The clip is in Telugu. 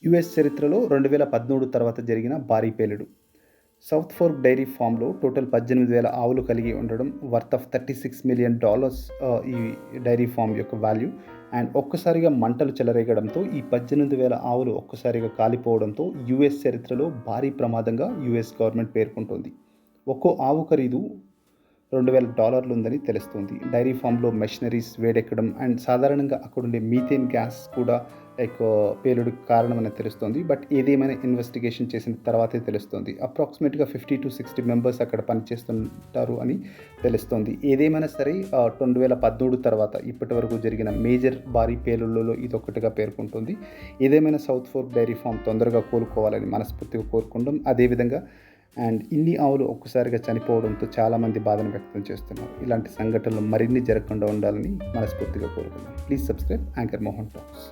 యుఎస్ చరిత్రలో 2013 తర్వాత జరిగిన భారీ పేలుడు. సౌత్ ఫోర్క్ డైరీ ఫామ్‌లో టోటల్ 18,000 ఆవులు కలిగి ఉండడం, వర్త్ ఆఫ్ $36 మిలియన్ ఈ డైరీ ఫార్మ్ యొక్క వాల్యూ. అండ్ ఒక్కసారిగా మంటలు చెలరేగడంతో ఈ 18,000 ఆవులు ఒక్కసారిగా కాలిపోవడంతో యుఎస్ చరిత్రలో భారీ ప్రమాదంగా యుఎస్ గవర్నమెంట్ పేర్కొంటోంది. ఒక్కో ఆవు ఖరీదు $2,000 ఉందని తెలుస్తుంది. డైరీ ఫామ్‌లో మెషినరీస్ వేడెక్కడం అండ్ సాధారణంగా అక్కడుండే మీథేన్ గ్యాస్ కూడా పేలుడుకి కారణమని తెలుస్తోంది. బట్ ఏదేమైనా ఇన్వెస్టిగేషన్ చేసిన తర్వాతే తెలుస్తుంది. అప్రాక్సిమేట్‌గా 50-60 మెంబర్స్ అక్కడ పనిచేస్తుంటారు అని తెలుస్తోంది. ఏదేమైనా సరే 2013 తర్వాత ఇప్పటివరకు జరిగిన మేజర్ భారీ పేలుళ్లలో ఇదొక్కటిగా పేర్కొంటుంది. ఏదేమైనా సౌత్ ఫోర్క్ డైరీ ఫార్మ్ తొందరగా కోలుకోవాలని మనస్ఫూర్తిగా కోరుకుంటాం. అదేవిధంగా ఇన్ని ఆవులు ఒక్కసారిగా చనిపోవడంతో చాలామంది బాధను వ్యక్తం చేస్తున్నారు. ఇలాంటి సంఘటనలు మరిన్ని జరగకుండా ఉండాలని మనస్ఫూర్తిగా కోరుకుందాం. Please subscribe anchor Mohan talks.